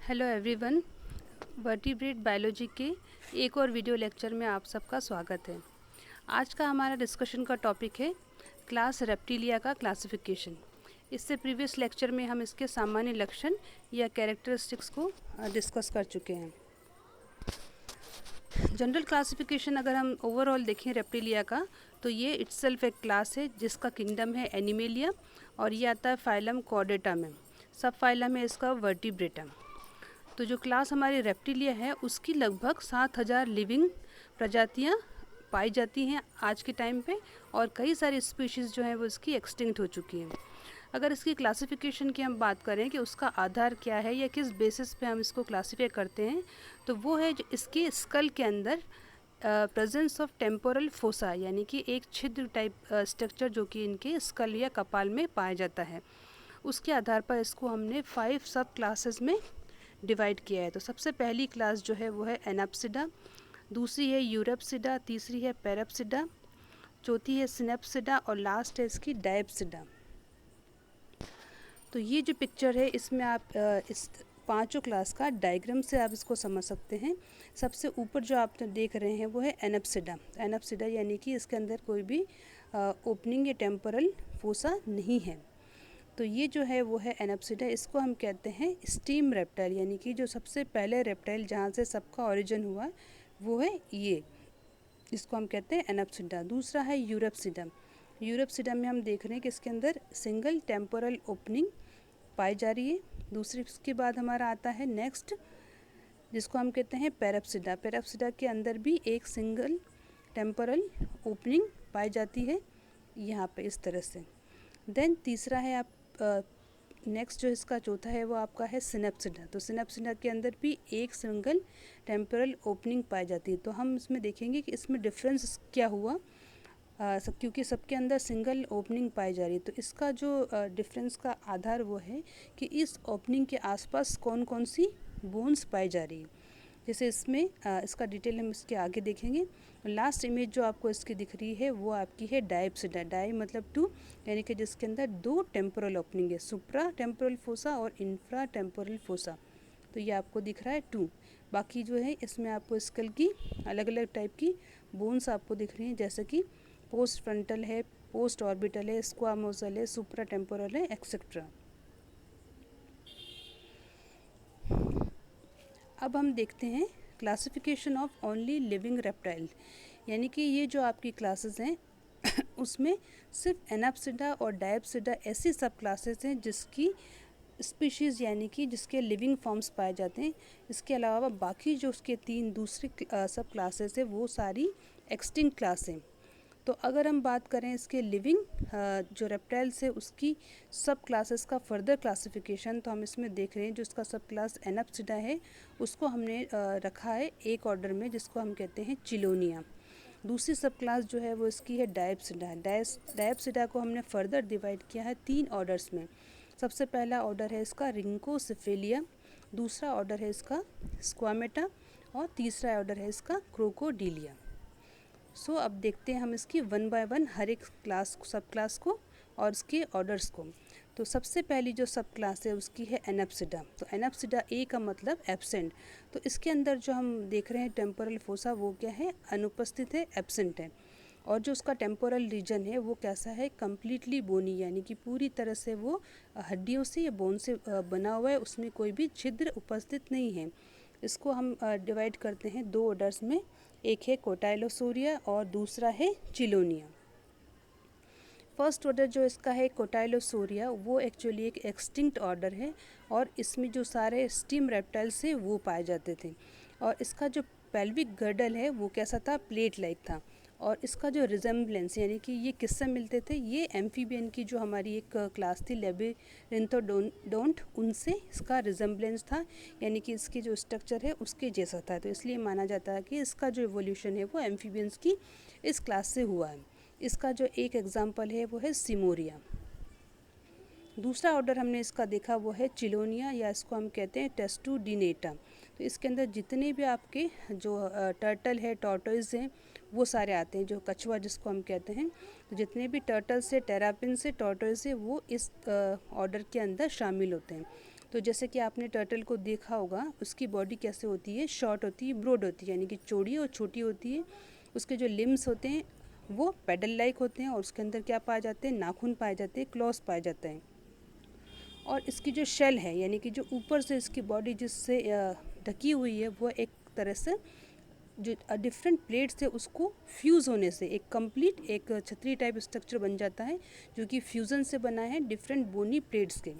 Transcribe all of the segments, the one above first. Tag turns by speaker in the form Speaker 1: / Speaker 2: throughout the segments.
Speaker 1: Hello everyone, vertebrate biology के एक और वीडियो लेक्चर में आप सबका स्वागत है। आज का हमारा डिस्कशन का टॉपिक है क्लास रेप्टिलिया का क्लासिफिकेशन। इससे प्रीवियस लेक्चर में हम इसके सामान्य लक्षण या कैरेक्टरिस्टिक्स को डिस्कस कर चुके हैं। जनरल क्लासिफिकेशन अगर हम ओवरऑल देखें रेप्टिलिया का, तो ये इट्सेल्फ एक क्लास है जिसका किंगडम है एनिमेलिया और ये आता है फाइलम कॉर्डेटा में। सब फाइलम है इसका वर्टिब्रेटा। तो जो क्लास हमारी रेप्टिलिया है उसकी लगभग 7000 लिविंग प्रजातियां पाई जाती हैं आज के टाइम पे, और कई सारी स्पीशीज़ जो है वो इसकी एक्सटिंक्ट हो चुकी हैं। अगर इसकी क्लासिफिकेशन की हम बात करें कि उसका आधार क्या है या किस बेसिस पे हम इसको क्लासीफाई करते हैं, तो वो है जो इसके स्कल के अंदर प्रेजेंस ऑफ टेम्पोरल फोसा, यानी कि एक छिद्र टाइप स्ट्रक्चर जो कि इनके स्कल या कपाल में पाया जाता है। उसके आधार पर इसको हमने 5 सब क्लासेस में डिवाइड किया है। तो सबसे पहली क्लास जो है वो है एनाप्सिडा, दूसरी है यूरप्सिडा, तीसरी है पैराप्सिडा, चौथी है सिनेप्सिडा और लास्ट है इसकी डायप्सिडा। तो ये जो पिक्चर है इसमें आप इस पांचों क्लास का डायग्राम से आप इसको समझ सकते हैं। सबसे ऊपर जो आप देख रहे हैं वो है एनाप्सिडा। एनाप्सिडा यानी कि इसके अंदर कोई भी ओपनिंग या टेम्पोरल फोसा नहीं है। तो ये जो है वो है एनाप्सिडा। इसको हम कहते हैं स्टीम रेप्टाइल, यानी कि जो सबसे पहले रेप्टाइल जहाँ से सबका ओरिजिन हुआ वो है ये, इसको हम कहते हैं एनाप्सिडा। दूसरा है यूरप्सिडा। यूरप्सिडा में हम देख रहे हैं कि इसके अंदर सिंगल टेम्पोरल ओपनिंग पाई जा रही है। दूसरी उसके बाद हमारा आता है नेक्स्ट, जिसको हम कहते हैं पैराप्सिडा। पैराप्सिडा के अंदर भी एक सिंगल टेम्पोरल ओपनिंग पाई जाती है यहाँ पे इस तरह से। देन तीसरा है आप नेक्स्ट जो इसका चौथा है वो आपका है सिनेप्सिडा। तो सिनेप्सिडा के अंदर भी एक सिंगल टेम्पोरल ओपनिंग पाई जाती है। तो हम इसमें देखेंगे कि इसमें डिफरेंस क्या हुआ, क्योंकि सबके अंदर सिंगल ओपनिंग पाई जा रही है। तो इसका जो डिफरेंस का आधार वो है कि इस ओपनिंग के आसपास कौन कौन सी बोन्स पाई जा रही है। जैसे इसमें इसका डिटेल हम इसके आगे देखेंगे। लास्ट इमेज जो आपको इसकी दिख रही है वो आपकी है डायप्सिडा। डाई मतलब 2, यानी कि जिसके अंदर 2 टेम्पोरल ओपनिंग है, सुप्रा टेम्पोरल फोसा और इंफ्रा टेम्पोरल फोसा। तो ये आपको दिख रहा है 2। बाकी जो है इसमें आपको स्कल की अलग अलग टाइप की बोन्स आपको दिख रही हैं, जैसे कि पोस्ट फ्रंटल है, पोस्ट ऑर्बिटल है, स्क्वामोसल है, सुप्रा टेम्पोरल है, एक्सेट्रा। अब हम देखते हैं classification of only living reptile, यानी कि ये जो आपकी क्लासेस हैं उसमें सिर्फ एनाप्सिडा और डायप्सिडा ऐसी सब क्लासेस हैं जिसकी स्पीशीज़ यानी कि जिसके लिविंग फॉर्म्स पाए जाते हैं। इसके अलावा बाकी जो उसके 3 दूसरी सब क्लासेस हैं वो सारी एक्सटिंक्ट क्लास हैं। तो अगर हम बात करें इसके लिविंग जो रेप्टाइल्स है उसकी सब क्लासेस का फर्दर क्लासिफिकेशन, तो हम इसमें देख रहे हैं जो इसका सब क्लास एनाप्सिडा है उसको हमने रखा है एक ऑर्डर में, जिसको हम कहते हैं चिलोनिया। दूसरी सब क्लास जो है वो इसकी है डायप्सिडा। डायप्सिडा को हमने फर्दर डिवाइड किया है 3 ऑर्डर्स में। सबसे पहला ऑर्डर है इसका रिंकोसिफेलिया, दूसरा ऑर्डर है इसका स्क्वामेटा और तीसरा ऑर्डर है इसका क्रोकोडीलिया। सो अब देखते हैं हम इसकी 1 बाय 1 हर एक क्लास सब क्लास को और इसके ऑर्डर्स को। तो सबसे पहली जो सब क्लास है उसकी है एनाप्सिडा। तो एनाप्सिडा ए का मतलब एब्सेंट। तो इसके अंदर जो हम देख रहे हैं टेम्पोरल फोसा वो क्या है, अनुपस्थित है, एब्सेंट है। और जो उसका टेम्पोरल रीजन है वो कैसा है, कम्प्लीटली बोनी, यानी कि पूरी तरह से वो हड्डियों से या बोन से बना हुआ है, उसमें कोई भी छिद्र उपस्थित नहीं है। इसको हम डिवाइड करते हैं 2 ऑर्डर्स में, एक है कोटाइलोसोरिया और दूसरा है चिलोनिया। फर्स्ट ऑर्डर जो इसका है कोटाइलोसोरिया वो एक्चुअली एक एक्सटिंक्ट ऑर्डर है और इसमें जो सारे स्टीम रेप्टाइल्स है वो पाए जाते थे। और इसका जो पेल्विक गर्डल है वो कैसा था, प्लेट लाइक था। और इसका जो रिजेम्बलेंस यानी कि ये किससे मिलते थे, ये एम्फीबियन की जो हमारी एक क्लास थी लेबिरिंथोडोंट, उनसे इसका रिजेम्बलेंस था, यानी कि इसकी जो स्ट्रक्चर है उसके जैसा था। तो इसलिए माना जाता है कि इसका जो एवोल्यूशन है वो एम्फीबियंस की इस क्लास से हुआ है। इसका जो एक एग्जाम्पल है वो है सिमोरिया। दूसरा ऑर्डर हमने इसका देखा वो है चिलोनिया, या इसको हम कहते हैं टेस्टुडिनेटा। तो इसके अंदर जितने भी आपके जो टर्टल है, टॉर्टोइज हैं, वो सारे आते हैं, जो कछुआ जिसको हम कहते हैं। तो जितने भी टर्टल से, टेरापिन से, टॉर्टोइज से, वो इस ऑर्डर के अंदर शामिल होते हैं। तो जैसे कि आपने टर्टल को देखा होगा, उसकी बॉडी कैसे होती है, शॉर्ट होती है, ब्रॉड होती है, यानी कि चौड़ी और छोटी होती है। उसके जो लिम्स होते हैं वो पेडल लाइक होते हैं और उसके अंदर क्या पाए जाते हैं, नाखून पाए जाते हैं, क्लॉस पाए जाते हैं। और इसकी जो शेल है, यानी कि जो ऊपर से इसकी बॉडी जिससे ढकी हुई है, वो एक तरह से जो डिफरेंट प्लेट से उसको फ्यूज़ होने से एक कंप्लीट एक छतरी टाइप स्ट्रक्चर बन जाता है, जो कि फ्यूज़न से बना है डिफरेंट बोनी प्लेट्स के।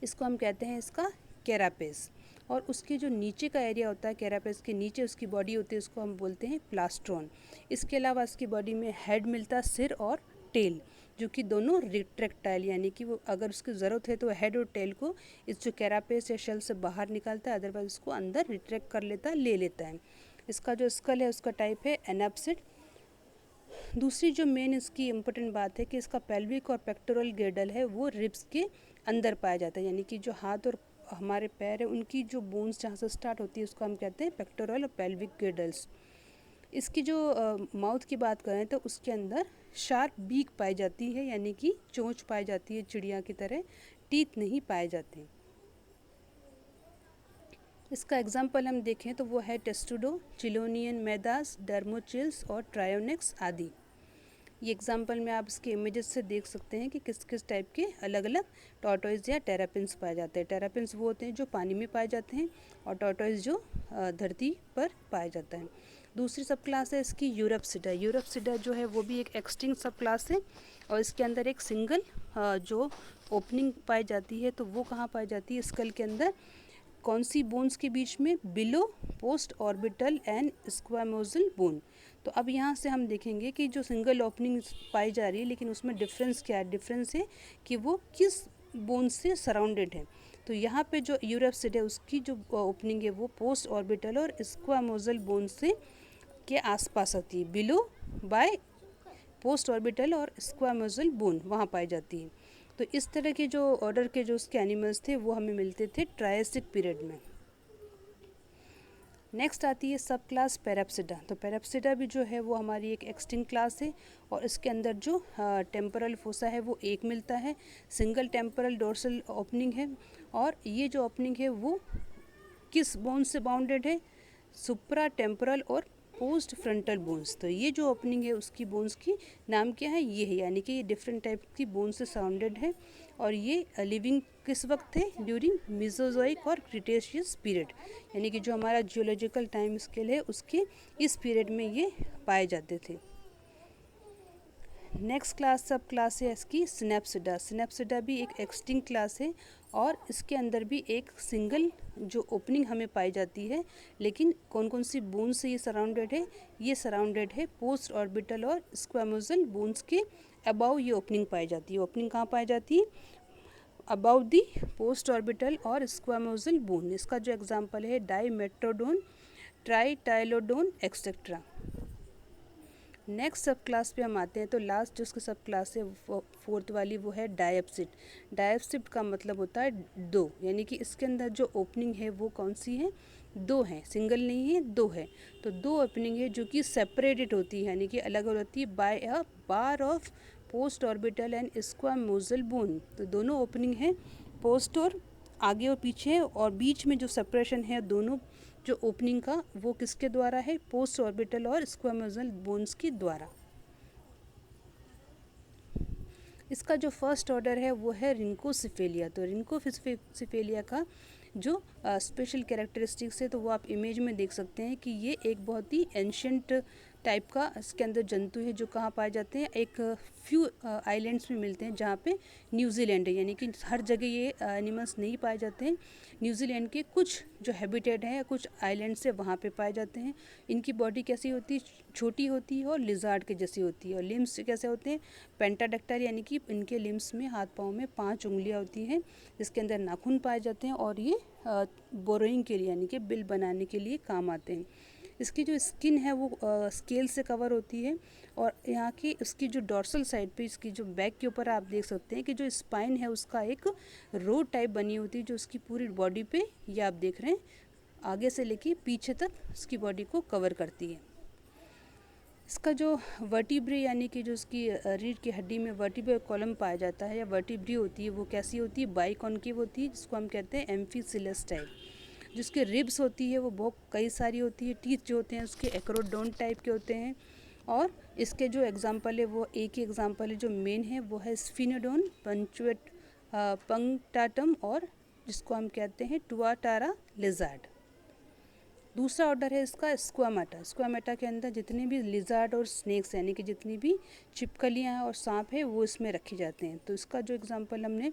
Speaker 1: इसको हम कहते हैं इसका कैरापेस। और उसके जो नीचे का एरिया होता है, कैरापेस के नीचे उसकी बॉडी होती है, उसको हम बोलते हैं प्लास्ट्रॉन। इसके अलावा इसकी बॉडी में हेड मिलता है, सिर और टेल, जो कि दोनों रिट्रैक्टाइल, यानी कि वो अगर उसकी ज़रूरत है तो हेड और टेल को इस जो कैरापेस या शेल से बाहर निकालता है, अदरवाइज उसको अंदर रिट्रैक्ट कर लेता है, ले लेता है। इसका जो स्कल है उसका टाइप है एनाप्सिड। दूसरी जो मेन इसकी इम्पोर्टेंट बात है कि इसका पेल्विक और पेक्टोरल गिर्डल है वो रिब्स के अंदर पाया जाता है, यानी कि जो हाथ और हमारे पैर है उनकी जो बोन्स जहाँ से स्टार्ट होती है उसको हम कहते हैं पेक्टोरल और पेल्विक गिर्डल्स। इसकी जो माउथ की बात करें तो उसके अंदर शार्प बीक पाई जाती है, यानी कि चोंच पाई जाती है चिड़िया की तरह, टीथ नहीं पाए जाते। इसका एग्जाम्पल हम देखें तो वो है टेस्टुडो, चिलोनियन मेदास, डर्मोचिल्स और ट्रायोनिक्स आदि। ये एग्जाम्पल में आप इसके इमेजेस से देख सकते हैं कि किस किस टाइप के अलग अलग टॉर्टोइज या टेरापिन्स पाए जाते हैं। टेरापिन्स वो होते हैं जो पानी में पाए जाते हैं और टॉर्टोइज जो धरती पर पाया जाता है। दूसरी सब क्लास है इसकी यूरप्सिडा। यूरप्सिडा जो है वो भी एक एक्सटिंक्ट सब क्लास है और इसके अंदर एक सिंगल जो ओपनिंग पाई जाती है तो वो कहाँ पाई जाती है, स्कल के अंदर। कौन सी बोन्स के बीच में, below post orbital and squamosal bone. तो अब यहाँ से हम देखेंगे कि जो सिंगल ओपनिंग पाई जा रही है, लेकिन उसमें डिफरेंस क्या है, डिफरेंस है कि वो किस बोन से सराउंडेड है। तो यहाँ पे जो यूरप्सिड है उसकी जो ओपनिंग है वो पोस्ट ऑर्बिटल और स्क्वामोजल बोन से के आसपास होती है, बिलो बाय पोस्ट ऑर्बिटल और स्क्वामोजल बोन वहाँ पाई जाती है। तो इस तरह के जो ऑर्डर के जो उसके एनिमल्स थे वो हमें मिलते थे ट्रायसिक पीरियड में। नेक्स्ट आती है सब क्लास पैराप्सिडा। तो पैराप्सिडा भी जो है वो हमारी एक एक्सटिंक्ट क्लास है और इसके अंदर जो टेम्पोरल फोसा है वो एक मिलता है, सिंगल टेम्पोरल डोर्सल ओपनिंग है। और ये जो ओपनिंग है वो किस बोन से बाउंडेड है, सुप्रा टेम्पोरल और पोस्ट फ्रंटल बोन्स। तो ये जो ओपनिंग है उसकी बोन्स की नाम क्या है, ये है, यानी कि ये डिफरेंट टाइप की बोन्स से सराउंडेड है। और ये लिविंग किस वक्त थे, ड्यूरिंग मेसोजोइक और क्रिटेशियस पीरियड, यानी कि जो हमारा जियोलॉजिकल टाइम स्केल है उसके इस पीरियड में ये पाए जाते थे। नेक्स्ट क्लास सब क्लास है इसकी सिनेप्सिडा। सिनेप्सिडा भी एक एक्सटिंक्ट क्लास है और इसके अंदर भी एक सिंगल जो ओपनिंग हमें पाई जाती है, लेकिन कौन कौन सी बोन से ये सराउंडेड है, ये सराउंडेड है पोस्ट ऑर्बिटल और स्क्वामोजल बोन्स के अबाउ ये ओपनिंग पाई जाती है। ओपनिंग कहाँ पाई जाती है, अबाउ दी पोस्ट ऑर्बिटल और स्क्वामोजल बोन। इसका जो एग्जाम्पल है डाईमेट्रोडोन, ट्राईटाइलोडोन एक्सेट्रा। नेक्स्ट सब क्लास पे हम आते हैं तो लास्ट जो उसकी सब क्लास है फोर्थ वाली वो है डायप्सिड। डायप्सिड का मतलब होता है दो, यानी कि इसके अंदर जो ओपनिंग है वो कौन सी है, दो है, सिंगल नहीं है, दो है। तो दो ओपनिंग है जो कि सेपरेटेड होती है, यानी कि अलग अलग होती है by a bar of post orbital and squamosal bone. तो दोनों ओपनिंग है पोस्ट और आगे और पीछे, और बीच में जो सेपरेशन है दोनों जो ओपनिंग का वो किसके द्वारा है, पोस्ट ऑर्बिटल और स्क्वामोजल बोन्स के द्वारा। इसका जो फर्स्ट ऑर्डर है वो है रिंकोसिफेलिया। तो रिंकोसिफेलिया का जो स्पेशल कैरेक्टरिस्टिक्स है तो वो आप इमेज में देख सकते हैं कि ये एक बहुत ही एंशियंट टाइप का इसके अंदर जंतु है जो कहाँ पाए जाते हैं, एक फ्यू आइलैंड्स में मिलते हैं जहाँ पे न्यूजीलैंड है, यानी कि हर जगह ये एनिमल्स नहीं पाए जाते हैं। न्यूजीलैंड के कुछ जो हैबिटेट है, कुछ आइलैंड्स है वहाँ पे पाए जाते हैं। इनकी बॉडी कैसी होती है, छोटी होती है और लिजार्ड के जैसी होती है। और लिम्स कैसे होते हैं, पेंटाडेक्टाइल, यानी कि इनके लिम्स में हाथ पाँव में 5 उंगलियाँ होती हैं जिसके अंदर नाखून पाए जाते हैं और ये बोरोइंग के लिए यानी कि बिल बनाने के लिए काम आते हैं। इसकी जो स्किन है वो स्केल से कवर होती है और यहाँ की इसकी जो डॉर्सल साइड पे, इसकी जो बैक के ऊपर आप देख सकते हैं कि जो स्पाइन है उसका एक रो टाइप बनी होती है जो उसकी पूरी बॉडी पे, ये आप देख रहे हैं, आगे से लेके पीछे तक इसकी बॉडी को कवर करती है। इसका जो वर्टिब्रे यानी कि जो उसकी रीढ़ की हड्डी में वर्टिब्रल कॉलम पाया जाता है या वर्टिब्री होती है, वो कैसी होती है, बाइकॉन्केव होती है, जिसको हम कहते हैं एम्फीसिलस टाइप। जिसके रिब्स होती है वो बहुत कई सारी होती है। टीथ जो होते हैं उसके एक्रोडोंट टाइप के होते हैं। और इसके जो एग्जाम्पल है वो एक ही एग्जाम्पल है जो मेन है वो है स्फिनोडोन, पंक्टाटम और जिसको हम कहते हैं टुआटारा लिजार्ड। दूसरा ऑर्डर है इसका स्क्वामेटा। स्क्वामेटा के अंदर जितने भी लिजार्ड और स्नेक्स यानी कि जितनी भी छिपकलियाँ और सांप है वो इसमें रखे जाते हैं। तो इसका जो एग्जांपल हमने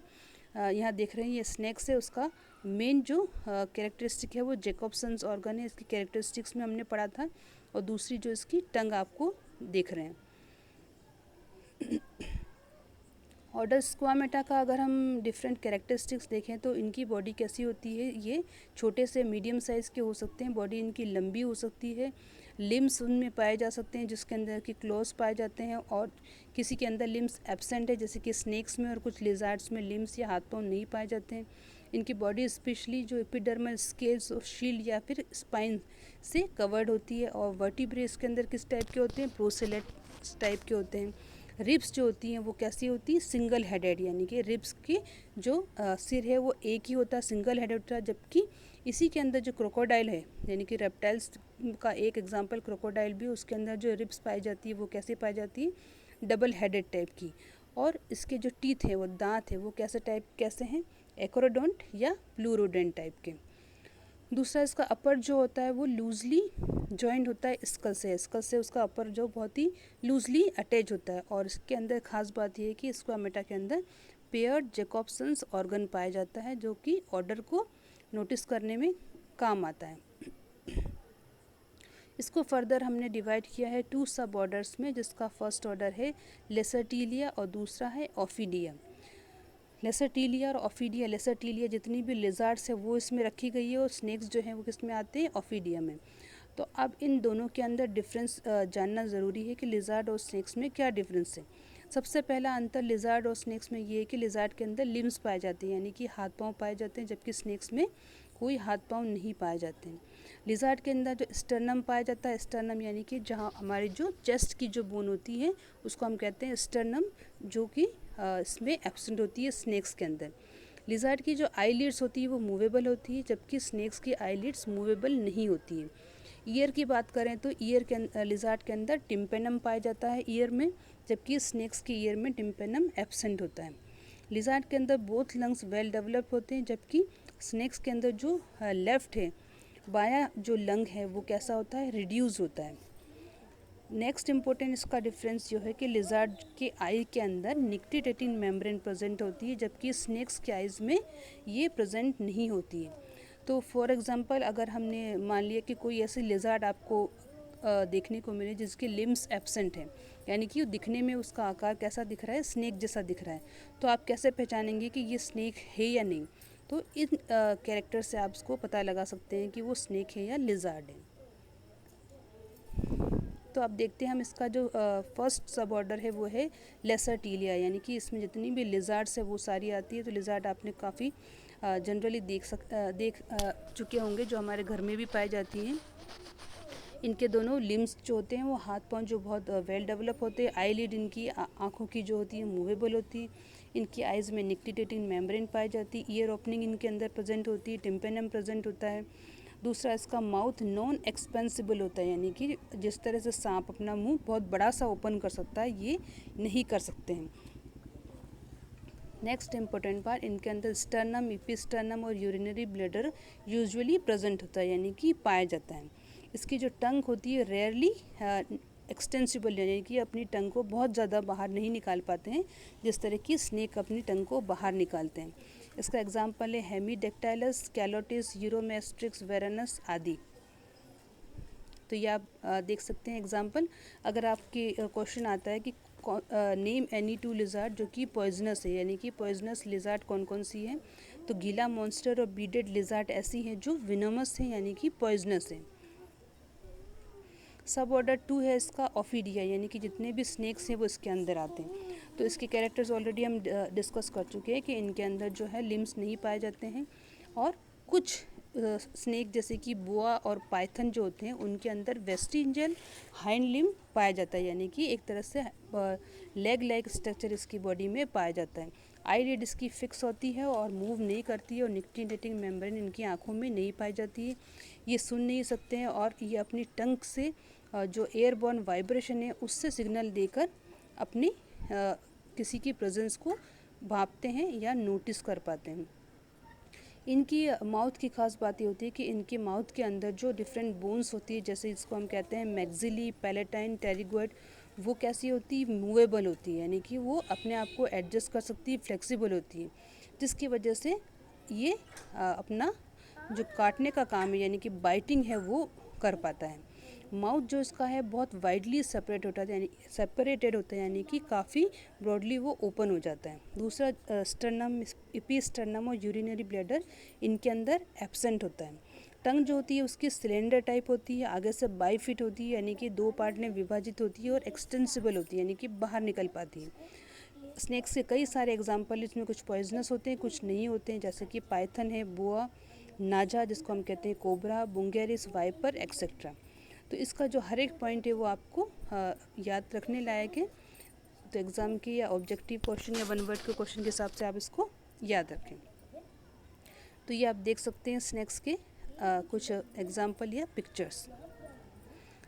Speaker 1: यहाँ देख रहे हैं ये स्नेक्स है, उसका मेन जो कैरेक्टरिस्टिक है वो जैकोब्सन्स ऑर्गन है, इसकी कैरेक्टरिस्टिक्स में हमने पढ़ा था। और दूसरी जो इसकी टंग आपको देख रहे हैं। ऑर्डर स्क्वामेटा का अगर हम डिफरेंट कैरेक्टरिस्टिक्स देखें तो इनकी बॉडी कैसी होती है, ये छोटे से मीडियम साइज़ के हो सकते हैं, बॉडी इनकी लंबी हो सकती है, लिम्स उनमें पाए जा सकते हैं जिसके अंदर की क्लोज पाए जाते हैं, और किसी के अंदर लिम्स एब्सेंट है जैसे कि स्नेक्स में और कुछ लिजार्ड्स में लिम्स या हाथ पाँव नहीं पाए जाते हैं। इनकी बॉडी स्पेशली जो एपिडर्मल स्केल्स और शील्ड या फिर स्पाइन से कवर्ड होती है। और वर्टिब्रे इसके अंदर किस टाइप के होते हैं, प्रोसेलेट टाइप के होते हैं। रिब्स जो होती हैं वो कैसी होती है, सिंगल हेडेड, यानी कि रिब्स के जो सिर है वो एक ही होता है, सिंगल हेडेड होता है। जबकि इसी के अंदर जो क्रोकोडाइल है यानी कि रेप्टाइल्स का एक एग्जांपल क्रोकोडाइल भी, उसके अंदर जो रिब्स पाई जाती है वो कैसे पाई जाती है, डबल हेडेड टाइप की। और इसके जो टीथ है वो दांत है वो कैसे हैं, एक्रोडोंट या प्लूरोडेंट टाइप के। दूसरा इसका अपर जो होता है वो लूजली जॉइंट होता है स्कल से उसका अपर जो बहुत ही लूजली अटैच होता है। और इसके अंदर खास बात यह है कि स्क्वामेटा के अंदर पेयर्ड जैकोब्सन्स ऑर्गन पाया जाता है जो कि ऑर्डर को नोटिस करने में काम आता है। इसको फर्दर हमने डिवाइड किया है 2 सब ऑर्डर्स में, जिसका फर्स्ट ऑर्डर है लेसरटीलिया और दूसरा है ऑफिडिया। लेसरटीलिया और ऑफिडिया, लेसरटीलिया जितनी भी लिजार्ड्स है वो इसमें रखी गई है और स्नेक्स जो हैं वो किस में आते हैं, ऑफिडिया में। तो अब इन दोनों के अंदर डिफरेंस जानना ज़रूरी है कि लिजार्ड और स्नेक्स में क्या डिफरेंस है। सबसे पहला अंतर लिजार्ड और स्नेक्स में ये है कि लिजार्ड के अंदर लिम्स पाए जाते हैं यानी कि हाथ पाँव पाए जाते हैं, जबकि स्नेक्स में कोई हाथ पाँव नहीं पाए जाते हैं। लिजार्ड के अंदर जो स्टर्नम पाया जाता है, स्टर्नम यानी कि जहाँ हमारी जो चेस्ट की जो बोन होती है उसको हम कहते हैं स्टर्नम, जो कि इसमें एब्सेंट होती है स्नेक्स के अंदर। लिजार्ड की जो आईलिड्स होती है वो मूवेबल होती है, जबकि स्नेक्स की आईलिड्स मूवेबल नहीं होती है। ईयर की बात करें तो ईयर के लिजार्ड के अंदर टिम्पेनम पाया जाता है ईयर में, जबकि स्नेक्स के ईयर में टिम्पेनम एब्सेंट होता है। लिजार्ड के अंदर बोथ लंग्स वेल डेवलप होते हैं, जबकि स्नेक्स के अंदर जो लेफ्ट है, बायां जो लंग है वो कैसा होता है, रिड्यूस होता है। नेक्स्ट इम्पोर्टेंट इसका डिफरेंस जो है कि लिजार्ड के आई के अंदर निक्टिटेटिन मेम्ब्रेन प्रेजेंट होती है, जबकि स्नेक्स के आइज़ में ये प्रेजेंट नहीं होती है। तो फॉर एग्जांपल अगर हमने मान लिया कि कोई ऐसी लिजार्ड आपको देखने को मिले जिसके लिम्स एब्सेंट हैं, यानी कि दिखने में उसका आकार कैसा दिख रहा है, स्नेक जैसा दिख रहा है, तो आप कैसे पहचानेंगे कि ये स्नेक है या नहीं। तो इन कैरेक्टर से आप इसको पता लगा सकते हैं कि वो स्नेक है या लिजार्ड है। तो अब देखते हैं हम इसका जो फर्स्ट सब ऑर्डर है वो है लेसरटीलिया, यानी कि इसमें जितनी भी लिजार्ड्स है वो सारी आती है। तो लिजार्ड आपने काफ़ी जनरली देख चुके होंगे, जो हमारे घर में भी पाई जाती हैं। इनके दोनों लिम्स जो होते हैं वो हाथ पांव जो बहुत वेल डेवलप होते हैं। आईलिड इनकी आँखों की जो होती है मूवेबल होती है। इनकी आइज़ में निक्टिटेटिन मेम्ब्रेन पाई जाती है। ईयर ओपनिंग इनके अंदर प्रेजेंट होती है। टिम्पेनम प्रेजेंट होता है। दूसरा इसका माउथ नॉन एक्सपेंसिबल होता है, यानी कि जिस तरह से सांप अपना मुंह बहुत बड़ा सा ओपन कर सकता है ये नहीं कर सकते हैं। नेक्स्ट इंपॉर्टेंट पार्ट, इनके अंदर स्टर्नम, एपिस्टर्नम और यूरिनरी ब्लैडर यूजुअली प्रेजेंट होता है, यानी कि पाया जाता है। इसकी जो टंग होती है रेयरली एक्सटेंसिबल, यानी कि अपनी टंग को बहुत ज़्यादा बाहर नहीं निकाल पाते हैं जिस तरह की स्नेक अपनी टंग को बाहर निकालते हैं। इसका एग्जाम्पल है हेमीडेक्टाइलस, कैलोटिस, यूरोमेस्ट्रिक्स, वेरानस आदि। तो ये आप देख सकते हैं एग्जाम्पल। अगर आपके क्वेश्चन आता है कि नेम एनी 2 लिजार्ड जो कि पॉइजनस है, यानी कि पॉइजनस लिजार्ड कौन कौन सी है, तो गीला मॉन्स्टर और बीडेड लिजार्ड ऐसी हैं जो विनोमस है, यानी कि पॉइजनस है। सब ऑर्डर 2 है इसका ऑफिडिया, यानी कि जितने भी स्नेक्स हैं वो इसके अंदर आते हैं। तो इसके कैरेक्टर्स ऑलरेडी हम डिस्कस कर चुके हैं कि इनके अंदर जो है लिम्स नहीं पाए जाते हैं और कुछ स्नेक जैसे कि बोआ और पाइथन जो होते हैं उनके अंदर वेस्टिंजल हाइंड लिम्ब पाया जाता है, यानी कि एक तरह से लेग लाइक स्ट्रक्चर इसकी बॉडी में पाया जाता है। आईलिड इसकी फिक्स होती है और मूव नहीं करती है और निकोटिनेटिंग मेम्ब्रेन इनकी आंखों में नहीं पाई जाती है। ये सुन नहीं सकते हैं और ये अपनी टंग से जो एयरबॉर्न वाइब्रेशन है उससे सिग्नल देकर अपनी किसी की प्रेजेंस को भांपते हैं या नोटिस कर पाते हैं। इनकी माउथ की खास बात ये होती है कि इनके माउथ के अंदर जो डिफरेंट बोन्स होती है, जैसे इसको हम कहते हैं मैक्सिली, पैलेटाइन, टेरिगोइड, वो कैसी होती है, मूवेबल होती है, यानी कि वो अपने आप को एडजस्ट कर सकती है, फ्लेक्सिबल होती है, जिसकी वजह से ये अपना जो काटने का काम है यानी कि बाइटिंग है वो कर पाता है। माउथ जो इसका है बहुत वाइडली सेपरेटेड होता है, यानी कि काफ़ी ब्रॉडली वो ओपन हो जाता है। दूसरा स्टर्नम, एपिस्टर्नम और यूरिनरी ब्लैडर इनके अंदर एब्सेंट होता है। टंग जो होती है उसकी सिलेंडर टाइप होती है, आगे से बाईफिट होती है, यानी कि दो पार्ट में विभाजित होती है और एक्सटेंसिबल होती है, यानी कि बाहर निकल पाती है। स्नेक्स के कई सारे एग्जाम्पल, इसमें कुछ पॉइजनस होते हैं, कुछ नहीं होते हैं, जैसे कि पाइथन है, बोआ, नाजा जिसको हम कहते हैं कोबरा, बुंगेरिस, वाइपर एक्सेट्रा। तो इसका जो हर एक पॉइंट है वो आपको याद रखने लायक है। तो एग्ज़ाम की या ऑब्जेक्टिव क्वेश्चन या वन वर्ड के क्वेश्चन के हिसाब से आप इसको याद रखें। तो ये आप देख सकते हैं स्नेक्स के कुछ एग्जाम्पल या पिक्चर्स।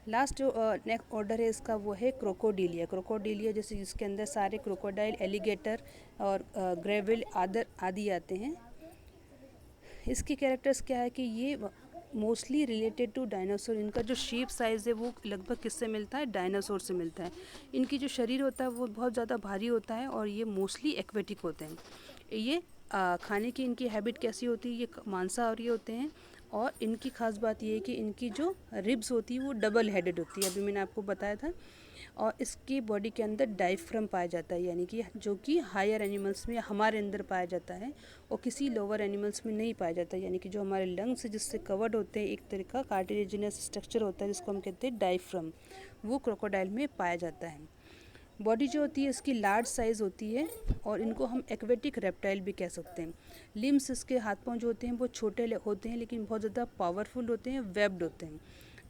Speaker 1: लास्ट जो नेक्स्ट ऑर्डर है इसका वो है क्रोकोडीलिया। क्रोकोडीलिया जैसे जिसके अंदर सारे क्रोकोडाइल, एलिगेटर और ग्रेविल आदि आते हैं। इसके कैरेक्टर्स क्या है कि ये मोस्टली रिलेटेड टू डायनासोर। इनका जो शेप साइज़ है वो लगभग किससे मिलता है, डायनासोर से मिलता है। इनकी जो शरीर होता है वो बहुत ज़्यादा भारी होता है और ये मोस्टली एक्वेटिक होते हैं। ये खाने की इनकी हैबिट कैसी होती है, ये मांसाहारी होते हैं और इनकी खास बात ये है कि इनकी जो रिब्स होती है वो डबल हेडेड होती है, अभी मैंने आपको बताया था। और इसकी बॉडी के अंदर डायफ्राम पाया जाता है, यानी कि जो कि हायर एनिमल्स में हमारे अंदर पाया जाता है और किसी लोअर एनिमल्स में नहीं पाया जाता है। यानी कि जो हमारे लंग्स से जिससे कवर्ड होते हैं, एक तरह का कार्टिलेजिनस स्ट्रक्चर होता है जिसको हम कहते हैं डायफ्राम, वो क्रोकोडाइल में पाया जाता है। बॉडी जो होती है इसकी लार्ज साइज़ होती है और इनको हम एक्वेटिक रेप्टाइल भी कह सकते हैं। लिम्स इसके हाथ पांव जो होते हैं वो छोटे होते हैं लेकिन बहुत ज़्यादा पावरफुल होते हैं, वेब्ड होते हैं।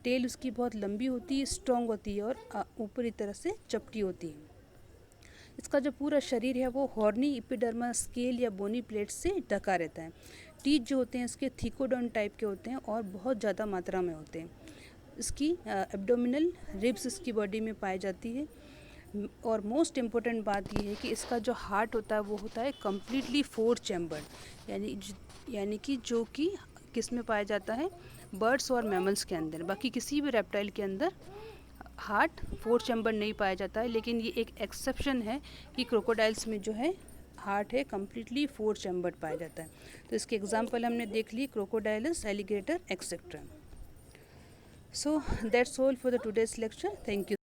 Speaker 1: टेल उसकी बहुत लंबी होती है, स्ट्रॉन्ग होती है और ऊपरी तरह से चपटी होती है। इसका जो पूरा शरीर है वो हॉर्नी एपिडर्मा स्केल या बोनी प्लेट से ढका रहता है। टीथ जो होते हैं इसके थिकोडॉन टाइप के होते हैं और बहुत ज़्यादा मात्रा में होते हैं। इसकी एब्डोमिनल रिब्स इसकी बॉडी में पाई जाती है। और मोस्ट इम्पोर्टेंट बात यह है कि इसका जो हार्ट होता है वो होता है कम्प्लीटली 4 चैम्बर्ड, यानी कि जो कि किस में पाया जाता है, बर्ड्स और मैमल्स के अंदर। बाकी किसी भी रेप्टाइल के अंदर हार्ट 4 चैम्बर नहीं पाया जाता है, लेकिन ये एक एक्सेप्शन है कि क्रोकोडाइल्स में जो है हार्ट है कम्प्लीटली 4 चैम्बर्ड पाया जाता है। तो इसके एग्जाम्पल हमने देख ली, crocodylus, alligator etcetera. So that's all for the today's lecture. Thank you.